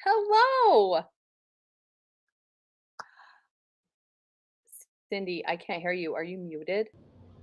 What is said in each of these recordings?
Hello. Cindy, I can't hear you. Are you muted?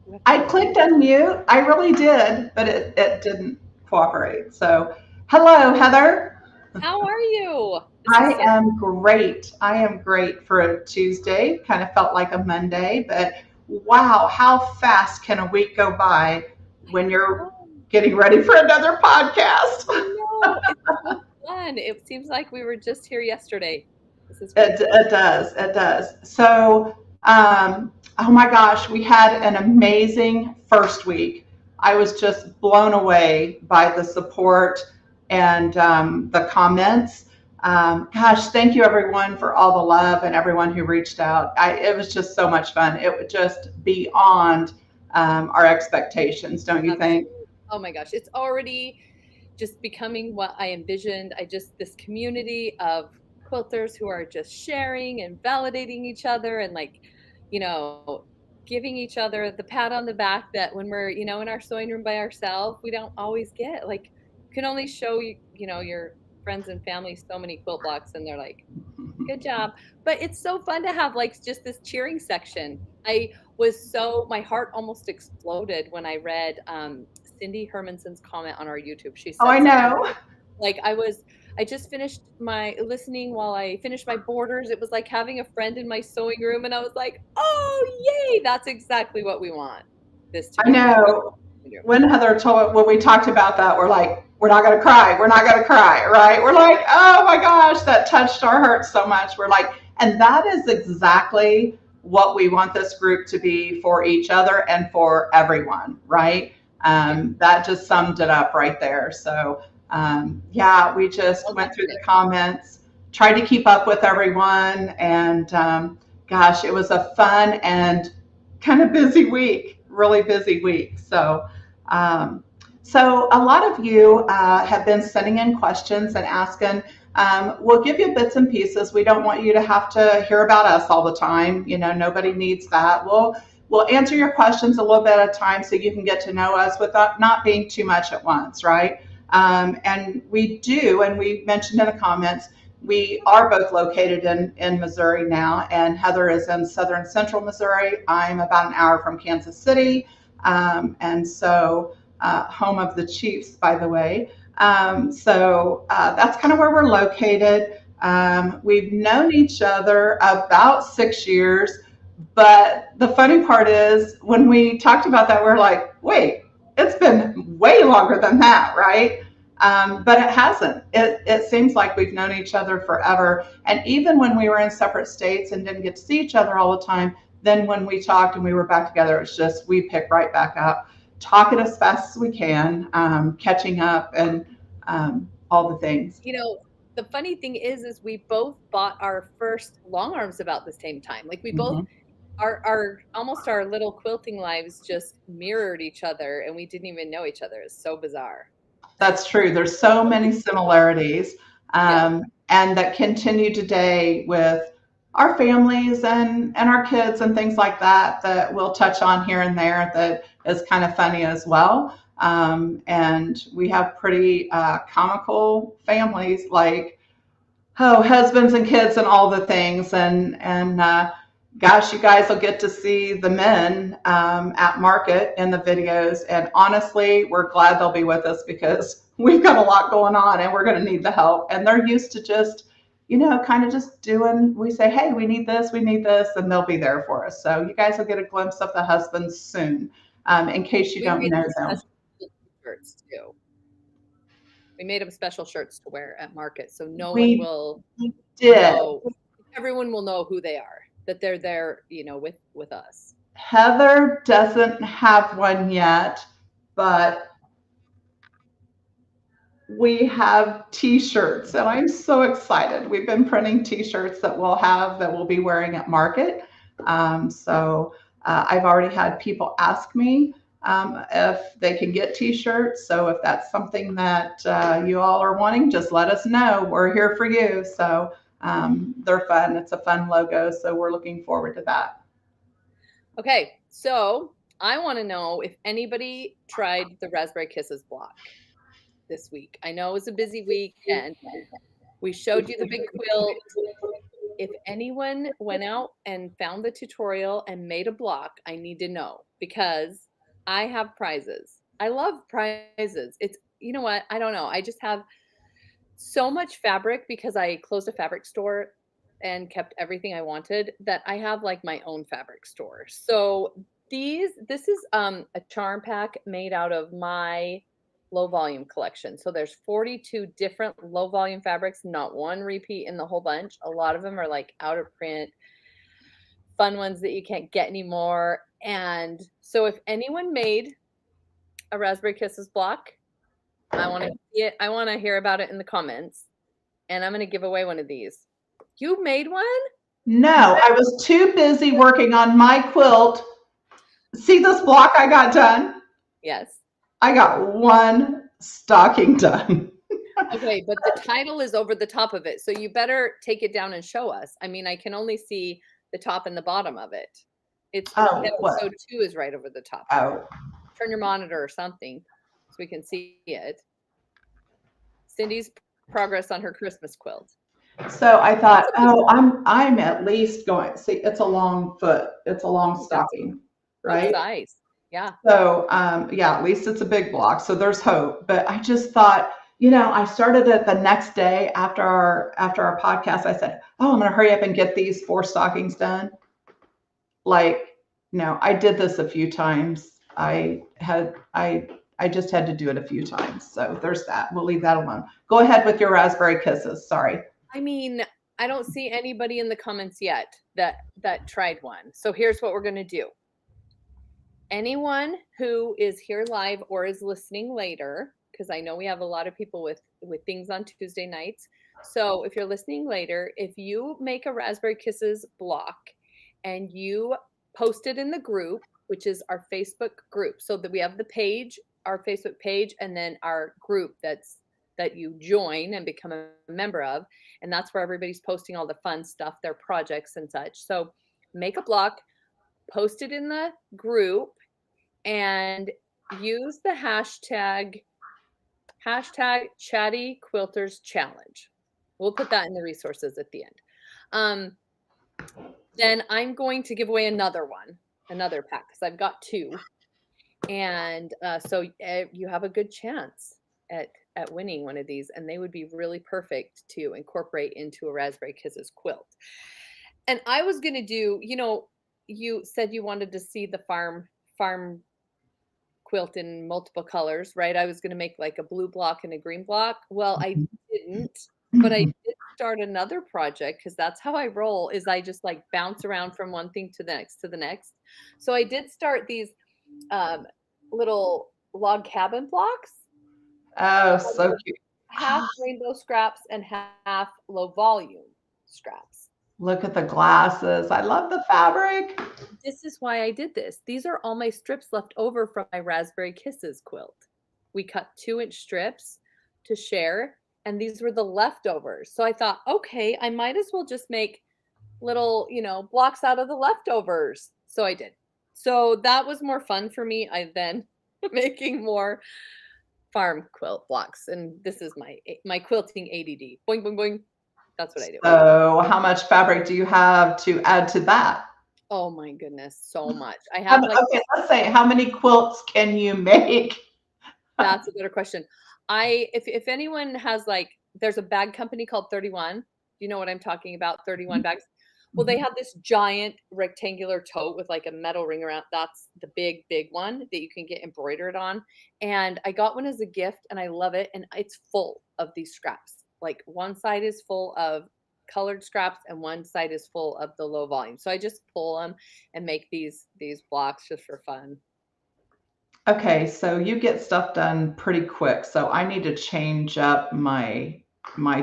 You have to I unmute. clicked unmute. I really did, but it didn't cooperate. So, hello, Heather. How are you? This is I so am great. I am great for a Tuesday. Kind of felt like a Monday, but wow, how fast can a week go by when you're oh, getting ready for another podcast? I know. It's so fun. It seems like we were just here yesterday. This is It, great. it does. It does. So, oh my gosh, we had an amazing first week. I was just blown away by the support and the comments. Gosh, thank you everyone for all the love and everyone who reached out. It was just so much fun. It was just beyond our expectations, don't you think? Absolutely. Oh my gosh. It's already just becoming what I envisioned. This community of quilters who are just sharing and validating each other and you know, giving each other the pat on the back that when we're, in our sewing room by ourselves, we don't always get. Like you can only show your friends and family so many quilt blocks and they're like, good job. But it's so fun to have like just this cheering section. My heart almost exploded when I read Cindy Hermanson's comment on our YouTube. She Oh, I said something know. like I just finished my listening while I finished my borders. It was like having a friend in my sewing room. And I was like, oh, yay. That's exactly what we want this to I be. know. When when we talked about that, we're like, we're not going to cry. We're not going to cry, right? We're like, oh my gosh, that touched our hearts so much. We're like, and that is exactly what we want this group to be for each other and for everyone, right? Yeah. That just summed it up right there. So, yeah, we just Well, went that's through it. the comments, tried to keep up with everyone, and gosh, it was a fun and kind of busy week, really busy week. Um, so a lot of you have been sending in questions and asking. We'll give you bits and pieces. We don't want you to have to hear about us all the time. You know, nobody needs that. We'll answer your questions a little bit at a time so you can get to know us without not being too much at once, right? And we do, and we mentioned in the comments, we are both located in Missouri now, and Heather is in southern central Missouri. I'm about an hour from Kansas City, and so home of the Chiefs, by the way. That's kind of where we're located. We've known each other about 6 years, but the funny part is when we talked about that, we're like, wait, it's been way longer than that, right? But it hasn't. It seems like we've known each other forever. And even when we were in separate states and didn't get to see each other all the time, then when we talked and we were back together, it's just we pick right back up, talking as fast as we can, catching up, and all the things. The funny thing is we both bought our first long arms about the same time. Like we both Mhm. our almost our little quilting lives just mirrored each other and we didn't even know each other. It's so bizarre. That's true. There's so many similarities, Yeah. and that continue today with our families and our kids and things like that that we'll touch on here and there that is kind of funny as well. And we have pretty comical families like husbands and kids and all the things. And gosh, you guys will get to see the men at market in the videos. And honestly, we're glad they'll be with us because we've got a lot going on and we're going to need the help. And they're used to just, kind of just doing, we say, hey, we need this, and they'll be there for us. So you guys will get a glimpse of the husbands soon, in case you We don't made know them them. special shirts too. We made them special shirts to wear at market so no one We will did. know, everyone will know who they are, that they're there, with us. Heather doesn't have one yet, but we have t-shirts and I'm so excited. We've been printing t-shirts that we'll be wearing at market. I've already had people ask me if they can get t-shirts. So if that's something that you all are wanting, just let us know. We're here for you. So they're fun. It's a fun logo. So we're looking forward to that. Okay, so I want to know if anybody tried the Raspberry Kisses block this week. I know it was a busy week, and We showed you the big quilt. If anyone went out and found the tutorial and made a block, I need to know because I have prizes. I love prizes. It's, you know what? I don't know. I just have so much fabric because I closed a fabric store and kept everything I wanted that I have like my own fabric store. So this is a charm pack made out of my low volume collection. So there's 42 different low volume fabrics, not one repeat in the whole bunch. A lot of them are like out of print, fun ones that you can't get anymore. And so if anyone made a Raspberry Kisses block, I want to see it. I want to hear about it in the comments. And I'm going to give away one of these. You made one? No, I was too busy working on my quilt. See this block I got done? Yes. I got one stocking done. Okay, but the title is over the top of it. So you better take it down and show us. I mean, I can only see the top and the bottom of it. It's What? episode 2 is right over the top. Oh, Turn your monitor or something so we can see it. Cindy's progress on her Christmas quilt. so I thought, oh, I'm at least going. See, it's a long foot. It's a long stocking, Good right? size. Yeah. So, yeah, at least it's a big block. So there's hope. But I just thought, I started it the next day after our podcast. I said, oh, I'm going to hurry up and get these 4 stockings done. Like, no, I did this a few times. I just had to do it a few times. So there's that. We'll leave that alone. Go ahead with your Raspberry Kisses. Sorry. I mean, I don't see anybody in the comments yet that tried one. So here's what we're going to do. Anyone who is here live or is listening later, because I know we have a lot of people with things on Tuesday nights. So if you're listening later, if you make a Raspberry Kisses block and you post it in the group, which is our Facebook group, so that we have the page, our Facebook page, and then our group that you join and become a member of, and that's where everybody's posting all the fun stuff, their projects and such. So make a block, post it in the group, and use the hashtag Chatty Quilters Challenge. We'll put that in the resources at the end. Then I'm going to give away another pack, because I've got 2. And so you have a good chance at winning one of these, and they would be really perfect to incorporate into a Raspberry Kisses quilt. And I was going to do, you said you wanted to see the farm quilt in multiple colors, right? I was going to make like a blue block and a green block. Well, I didn't, but I did start another project, because that's how I roll, is I just like bounce around from one thing to the next. So I did start these little log cabin blocks. Oh, so cute. Half rainbow scraps and half low volume scraps. Look at the glasses. I love the fabric. This is why I did this. These are all my strips left over from my Raspberry Kisses quilt. We cut 2-inch strips to share, and these were the leftovers. So I thought, okay, I might as well just make little, blocks out of the leftovers. So I did. So that was more fun for me. I then making more farm quilt blocks, and this is my quilting ADD. Boing, boing, boing. That's what I do. So how much fabric do you have to add to that? Oh my goodness, so much. I have okay, let's say, how many quilts can you make? That's a better question. If anyone has there's a bag company called 31. Do you know what I'm talking about? 31 bags. Well, they have this giant rectangular tote with like a metal ring around. That's the big one that you can get embroidered on. And I got one as a gift, and I love it. And it's full of these scraps. Like one side is full of colored scraps and one side is full of the low volume. So I just pull them and make these blocks just for fun. Okay, so you get stuff done pretty quick. So I need to change up my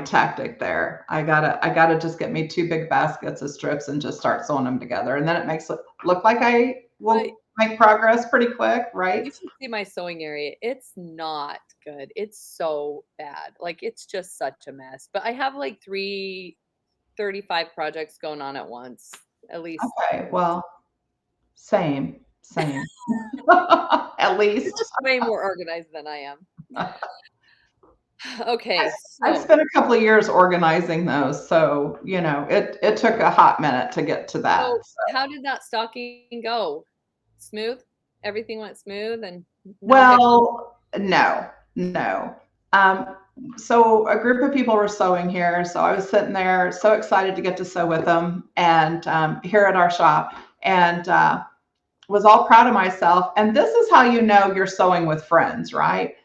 tactic there. I gotta just get me 2 big baskets of strips and just start sewing them together. And then it makes it look like I will make progress pretty quick, right? You should see my sewing area. It's not good. It's so bad. Like, it's just such a mess. But I have like 35 projects going on at once, at least. Okay, well, same. At least. Way more organized than I am. Okay, I so spent a couple of years organizing those, so, it took a hot minute to get to that. so how did that stocking go? Smooth? Everything went smooth and no hiccups? Well, no, no. Um, so a group of people were sewing here, so I was sitting there so excited to get to sew with them and here at our shop, and was all proud of myself. And this is how you know you're sewing with friends, right?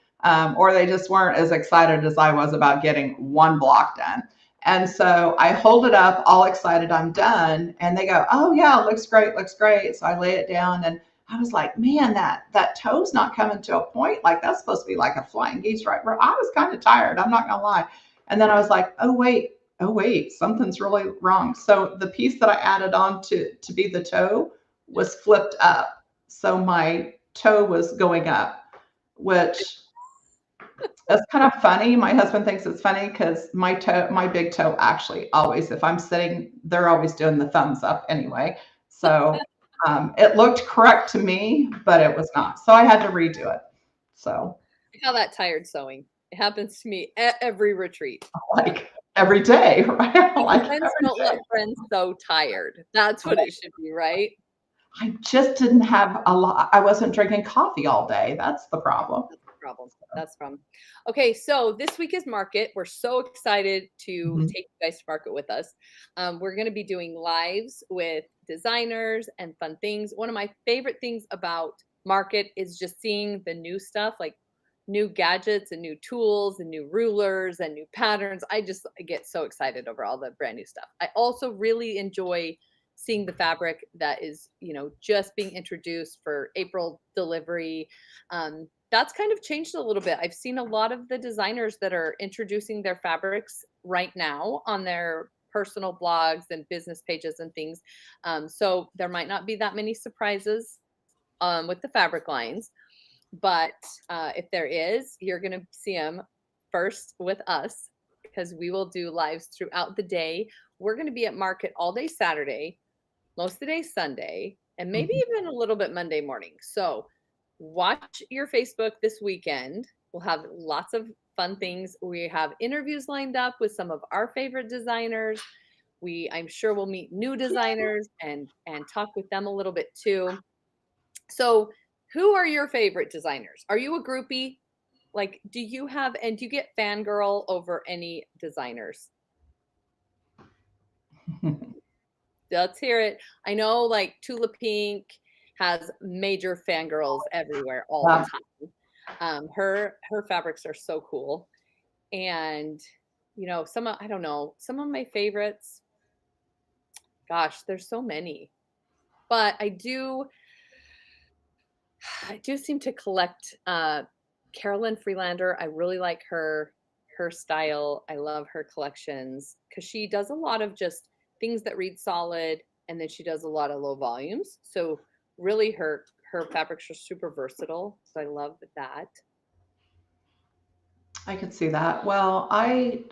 Or they just weren't as excited as I was about getting one block done. And so I hold it up, all excited, I'm done. And they go, "Oh yeah, looks great, looks great." So I lay it down, and I was like, "Man, that toe's not coming to a point. Like that's supposed to be like a flying geese, right?" I was kind of tired. I'm not gonna lie. And then I was like, oh wait, something's really wrong. So the piece that I added on to be the toe was flipped up. So my toe was going up, which is kind of funny. My husband thinks it's funny because my big toe actually always, if I'm sitting, they're always doing the thumbs up anyway. So it looked correct to me, but it was not. So I had to redo it. So I call that tired sewing. It happens to me at every retreat. like every day, right? Like Like friends every don't let day. friends sew tired. That's what it should be, right? I just didn't have a lot. I wasn't drinking coffee all day. That's the problem. That's the problem. That's the problem. Okay, so this week is market. We're so excited to Mhm. take you guys to market with us. We're going to be doing lives with designers and fun things. One of my favorite things about market is just seeing the new stuff, like new gadgets and new tools and new rulers and new patterns. I get so excited over all the brand new stuff. I also really enjoy seeing the fabric that is, just being introduced for April delivery. That's kind of changed a little bit. I've seen a lot of the designers that are introducing their fabrics right now on their personal blogs and business pages and things. So there might not be that many surprises with the fabric lines, but if there is, you're going to see them first with us because we will do lives throughout the day. We're going to be at market all day Saturday, most of the day Sunday, and maybe Mhm. even a little bit Monday morning. So watch your Facebook this weekend. We'll have lots of fun things. We have interviews lined up with some of our favorite designers. I'm sure we'll meet new designers and talk with them a little bit too. So, who are your favorite designers? Are you a groupie? Like, do you get fangirl over any designers? Let's hear it. I know like Tula Pink has major fangirls everywhere all the Yeah. time. Her fabrics are so cool. And I don't know, some of my favorites, gosh, there's so many. But I do seem to collect Carolyn Freelander. I really like her style. I love her collections because she does a lot of just things that read solid, and then she does a lot of low volumes. So really, her fabrics are super versatile. So I love that. I could see that. Well, I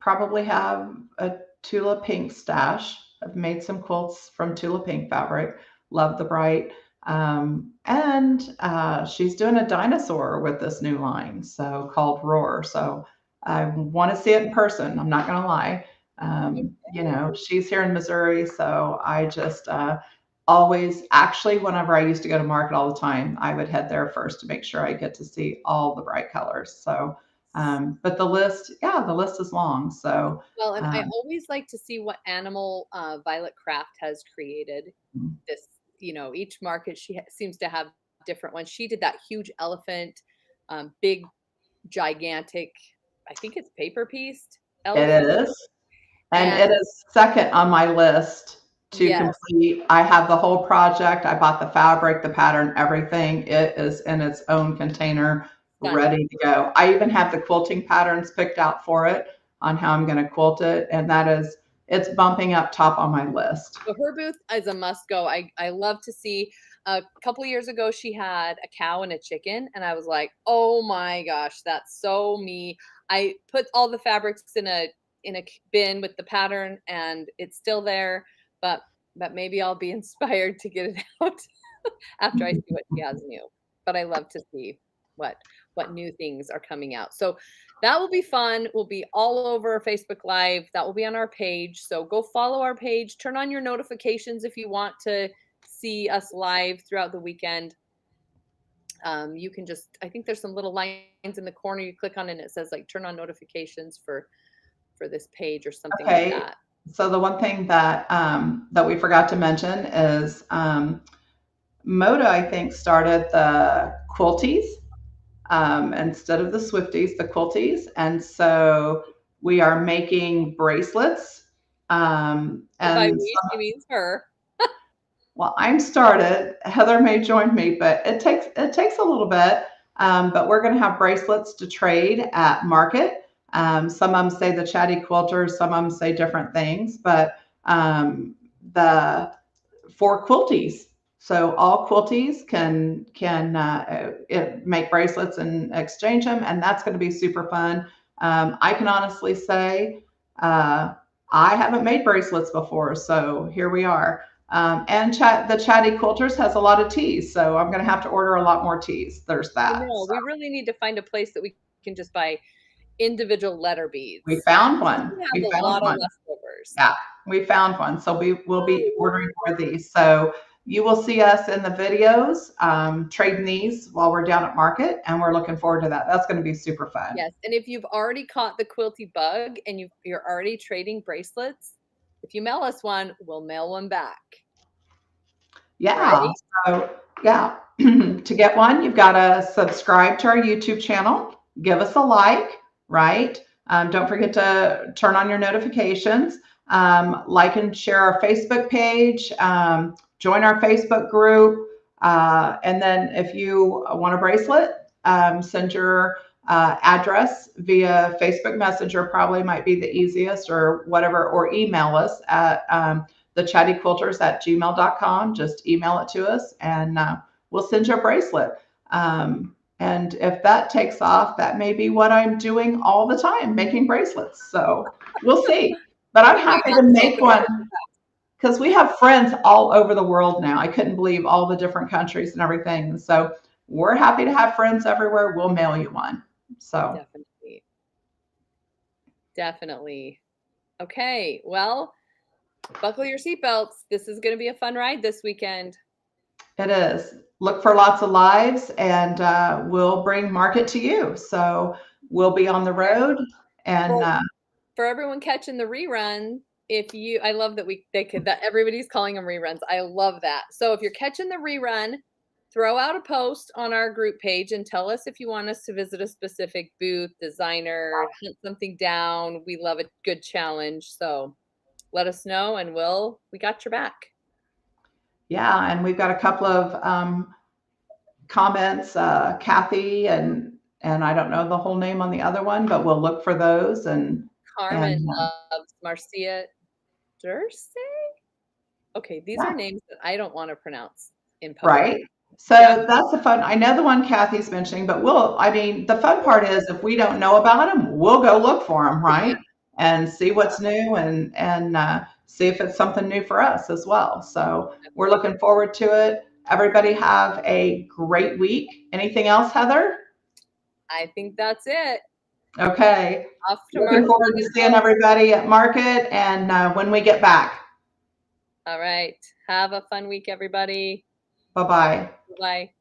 probably have a Tula Pink stash. I've made some quilts from Tula Pink fabric. Love the bright. And she's doing a dinosaur with this new line, so called Roar. So I want to see it in person. I'm not going to lie. She's here in Missouri, so I just always, actually, whenever I used to go to market all the time, I would head there first to make sure I get to see all the bright colors. So but the list is long. So, Well, and I um, always like to see what animal Violet Craft has created. This, each market seems to have different ones. She did that huge elephant, big, gigantic, I think it's paper pieced it elephant. is, and And it is second on my list to yes, complete. I have the whole project. I bought the fabric, the pattern, everything. It is in its own container, stunning. ready to go. I even have the quilting patterns picked out for it on how I'm going to quilt it, and it's bumping up top on my list. So her booth is a must go. I love to see. A couple years ago, she had a cow and a chicken, and I was like, "Oh my gosh, that's so me." I put all the fabrics in a bin with the pattern, and it's still there. But maybe I'll be inspired to get it out after I see what she has new. But I love to see. what new things are coming out. So that will be fun. We'll be all over Facebook Live. That will be on our page. So go follow our page. Turn on your notifications if you want to see us live throughout the weekend. You can just, I think there's some little lines in the corner you click on and it says like turn on notifications for this page or something like Okay. that. So the one thing that that we forgot to mention is Moda, I think, started the Quilties instead of the Swifties, the Quilties, and so we are making bracelets. By And we, she means her. well, I'm started. Heather may join me, but it takes a little bit. But we're going to have bracelets to trade at market. Some of them say the Chatty Quilters, some of them say different things, but the for quilties. So all quilties can make bracelets and exchange them, and that's going to be super fun. I can honestly say I haven't made bracelets before, so here we are. And the Chatty Quilters has a lot of teas, so I'm going to have to order a lot more teas. There's I that. know. So We really need to find a place that we can just buy individual letter we beads. found I think one. we have We a found lot of one. leftovers. Yeah, we found one. So we will be ordering Oh, more of these. So you will see us in the videos trading these while we're down at market, and we're looking forward to that. That's going to be super fun. yes. And if you've already caught the quilty bug and you're already trading bracelets, if you mail us one, we'll mail one back. Yeah. Right? So yeah, to get one, you've got to subscribe to our YouTube channel, give us a like, right? Don't forget to turn on your notifications, like and share our Facebook page, join our Facebook group, and then if you want a bracelet, send your address via Facebook Messenger. Probably might be the easiest, or whatever, or email us at thechattyquilters@gmail.com. Just email it to us and we'll send you a bracelet. And if that takes off, that may be what I'm doing all the time, making bracelets. So we'll see. But I'm We might happy to have to make open up one a because we have friends all over the world now. I couldn't believe all the different countries and everything. And so we're happy to have friends everywhere. We'll mail you one. So definitely. Definitely. Okay. Well, buckle your seatbelts. This is going to be a fun ride this weekend. it is. Look for lots of lives, and we'll bring market to you. So we'll be on the road, and For everyone catching the rerun, I love that that everybody's calling them reruns. I love that. So if you're catching the rerun, throw out a post on our group page and tell us if you want us to visit a specific booth, designer, hunt something down. We love a good challenge. So let us know and we got your back. yeah, and we've got a couple of comments, Kathy and I don't know the whole name on the other one, but we'll look for those and Carmen loves Marcia Durse. Okay, these yeah, are names that I don't want to pronounce in public. right. So Yeah. that's the fun. I know the one Kathy's mentioning, but I mean, the fun part is if we don't know about them, we'll go look for them, right? And see what's new and see if it's something new for us as well. So we're looking forward to it. Everybody have a great week. Anything else, Heather? I think that's it. Okay. Off to Looking market. forward to seeing everybody at market and when we get back. All right. Have a fun week, everybody. Bye bye. Bye.